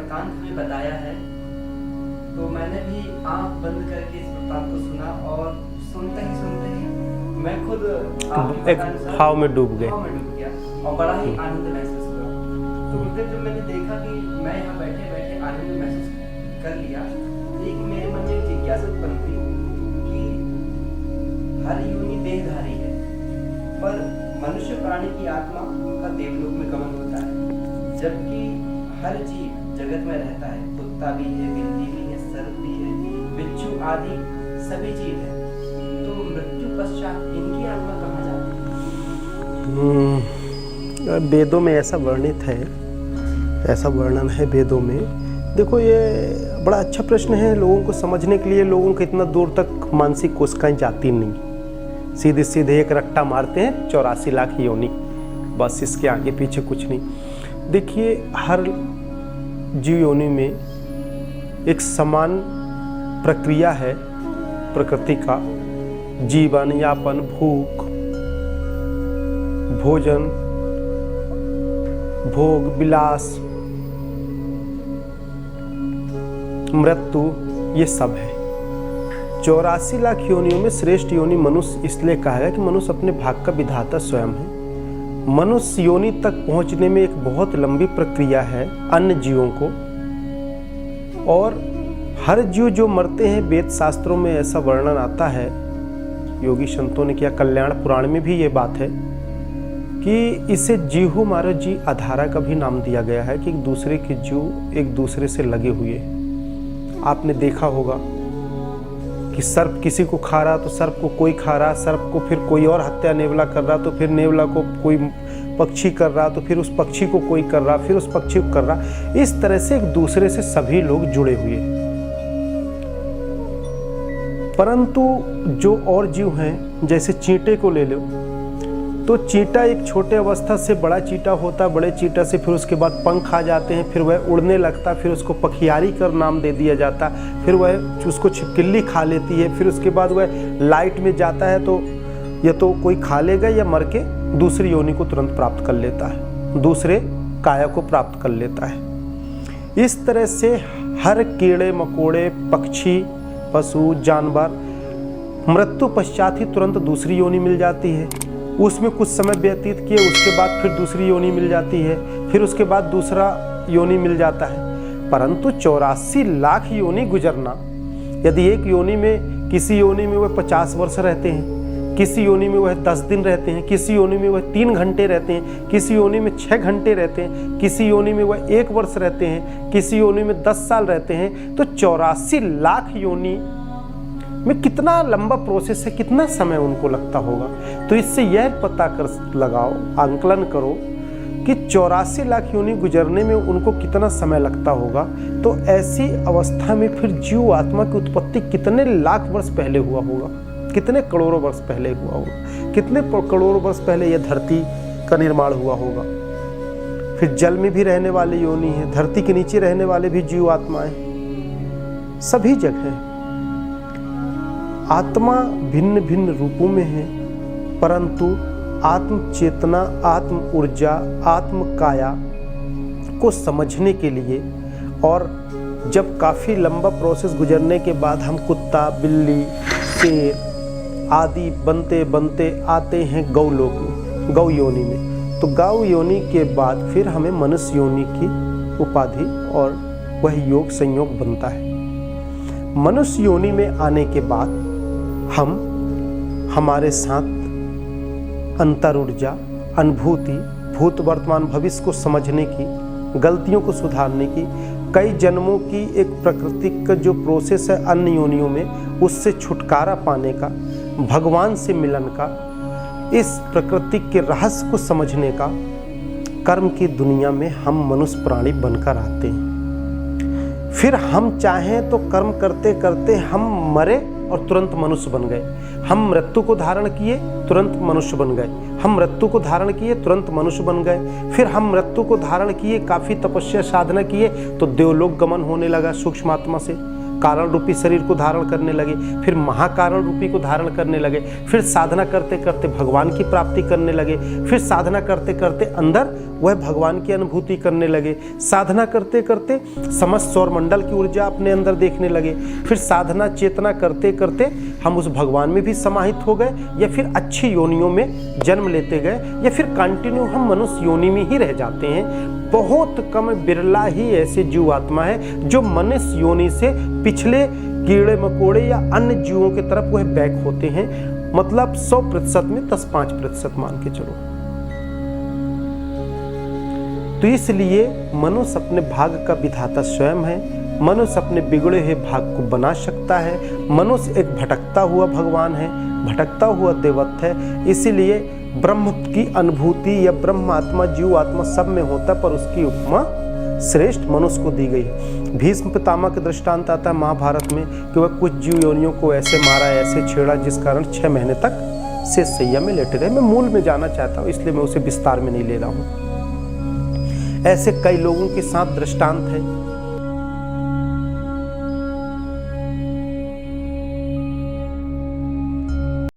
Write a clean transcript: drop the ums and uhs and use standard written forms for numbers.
वृतांत हमें बताया है, तो मैंने भी आंख बंद करके इस वृतांत को सुना और सुनते ही मैं खुद एक भाव में डूब गया और बड़ा ही आनंद महसूस हुआ। तो गुरुदेव, जब मैंने देखा कि मैं यहाँ बैठे बैठे आनंद महसूस कर लिया, एक मेरे मन में एक जिज्ञासा उत्पन्न हुई कि हर योनि देहधारी है, पर मनुष्य प्राणी की आत्मा का देवलोक में गमन होता है, जबकि हर जीव जगत में रहता है। कुत्ता भी है, बिल्ली भी है, सर्प भी है, बिच्छू आदि सभी जीव है। तो मृत्यु पश्चात इनकी आत्मा कहाँ जाती है? वेदों में ऐसा वर्णित है, ऐसा वर्णन है वेदों में। देखो, ये बड़ा अच्छा प्रश्न है लोगों को समझने के लिए। लोगों को इतना दूर तक मानसिक कोशिकाएं जाती नहीं, सीधे सीधे एक रट्टा मारते हैं 84 लाख योनि, बस इसके आगे पीछे कुछ नहीं। देखिए, हर जीव योनि में एक समान प्रक्रिया है प्रकृति का। जीवन यापन, भूख, भोजन, भोग, विलास, मृत्यु, ये सब है। 84 लाख योनियों में श्रेष्ठ योनि मनुष्य इसलिए कहा गया कि मनुष्य अपने भाग का विधाता स्वयं है। मनुष्य योनि तक पहुंचने में एक बहुत लंबी प्रक्रिया है अन्य जीवों को, और हर जीव जो मरते हैं, वेद शास्त्रों में ऐसा वर्णन आता है, योगी संतों ने किया, कल्याण पुराण में भी ये बात है कि इसे जीहु मारो जी अधारा का भी नाम दिया गया है कि एक दूसरे के जीव एक दूसरे से लगे हुए। आपने देखा होगा कि सर्प किसी को खा रहा तो सर्प को कोई खा रहा, सर्प को फिर कोई और हत्या नेवला कर रहा तो फिर नेवला को कोई पक्षी कर रहा तो फिर उस पक्षी को कोई कर रहा, फिर उस पक्षी को कर रहा। इस तरह से एक दूसरे से सभी लोग जुड़े हुए। परंतु जो और जीव हैं, जैसे चींटे को ले लो, तो चींटा एक छोटे अवस्था से बड़ा चींटा होता, बड़े चींटा से फिर उसके बाद पंख आ जाते हैं, फिर वह उड़ने लगता, फिर उसको पखियारी कर नाम दे दिया जाता, फिर वह उसको छिपकली खा लेती है, फिर उसके बाद वह लाइट में जाता है तो या तो कोई खा लेगा या मर के दूसरी योनि को तुरंत प्राप्त कर लेता है, दूसरे काया को प्राप्त कर लेता है। इस तरह से हर कीड़े मकोड़े, पक्षी, पशु, जानवर मृत्यु पश्चात ही तुरंत दूसरी योनि मिल जाती है। उसमें कुछ समय व्यतीत किए, उसके बाद फिर दूसरी योनि मिल जाती है, फिर उसके बाद दूसरा योनि मिल जाता है। परंतु 84 लाख योनि गुजरना, यदि एक योनि में, किसी योनि में वह 50 वर्ष रहते हैं, किसी योनि में वह 10 दिन रहते हैं, किसी योनि में वह 3 घंटे रहते हैं, किसी योनि में 6 घंटे रहते हैं, किसी योनि में वह 1 वर्ष रहते हैं, किसी योनि में 10 साल रहते हैं, तो 84 लाख योनि में कितना लंबा प्रोसेस है, कितना समय उनको लगता होगा। तो इससे यह पता कर लगाओ, आंकलन करो कि 84 लाख योनि गुजरने में उनको कितना समय लगता होगा। तो ऐसी अवस्था में फिर जीव आत्मा की उत्पत्ति कितने लाख वर्ष पहले हुआ होगा, कितने करोड़ों वर्ष पहले हुआ होगा, कितने करोड़ों वर्ष पहले यह धरती का निर्माण हुआ होगा। फिर जल में भी रहने वाली योनि है, धरती के नीचे रहने वाले भी जीव आत्माएं, सभी जगह आत्मा भिन्न भिन्न रूपों में है, परंतु आत्म चेतना, आत्म ऊर्जा, आत्म काया को समझने के लिए, और जब काफ़ी लंबा प्रोसेस गुजरने के बाद हम कुत्ता, बिल्ली, शेर आदि बनते बनते आते हैं गौलोक में, गौ योनि में। तो गौ योनि के बाद फिर हमें मनुष्य योनि की उपाधि और वह योग संयोग बनता है। मनुष्य योनि में आने के बाद हम हमारे साथ अंतर ऊर्जा, अनुभूति, भूत वर्तमान भविष्य को समझने की, गलतियों को सुधारने की, कई जन्मों की एक प्राकृतिक का जो प्रोसेस है अन्य योनियों में, उससे छुटकारा पाने का, भगवान से मिलन का, इस प्रकृति के रहस्य को समझने का, कर्म की दुनिया में हम मनुष्य प्राणी बनकर आते हैं। फिर हम चाहें तो कर्म करते करते हम मरे और तुरंत मनुष्य बन गए, हम मृत्यु को धारण किए तुरंत मनुष्य बन गए, हम मृत्यु को धारण किए तुरंत मनुष्य बन गए, फिर हम मृत्यु को धारण किए, काफ़ी तपस्या साधना किए तो देवलोक गमन होने लगा सूक्ष्म आत्मा से, कारण रूपी शरीर को धारण करने लगे, फिर महाकारण रूपी को धारण करने लगे, फिर साधना करते करते भगवान की प्राप्ति करने लगे, फिर साधना करते करते अंदर वह भगवान की अनुभूति करने लगे, साधना करते करते समस्त सौरमंडल की ऊर्जा अपने अंदर देखने लगे, फिर साधना चेतना करते करते हम उस भगवान में भी समाहित हो गए, या फिर अच्छी योनियों में जन्म लेते गए, या फिर कंटिन्यू हम मनुष्य योनि में ही रह जाते हैं। बहुत कम बिरला ही ऐसे जीव आत्मा है जो मनुष्य योनि से पिछले कीड़े मकोड़े या अन्य जीवों की तरफ वह बैक होते हैं। मतलब 100% में 10-5% मान के चलो। तो इसलिए मनुष्य अपने भाग्य का विधाता स्वयं है। मनुष्य अपने बिगड़े हुए भाग्य को बना सकता है। मनुष्य एक भटकता हुआ भगवान है, भटकता हुआ देवत्व है। इसीलिए ब्रह्म की अनुभूति या ब्रह्म आत्मा जीव आत्मा सब में होता है, पर उसकी उपमा श्रेष्ठ मनुष्य को दी गई है। भीष्म पितामह के दृष्टांत आता है महाभारत में कि वह कुछ जीव योनियों को ऐसे मारा, ऐसे छेड़ा, जिस कारण 6 महीने तक शेषशैया में लेटे रहे। मैं मूल में जाना चाहता हूँ, इसलिए मैं उसे विस्तार में नहीं ले रहा हूँ। ऐसे कई लोगों के साथ दृष्टांत है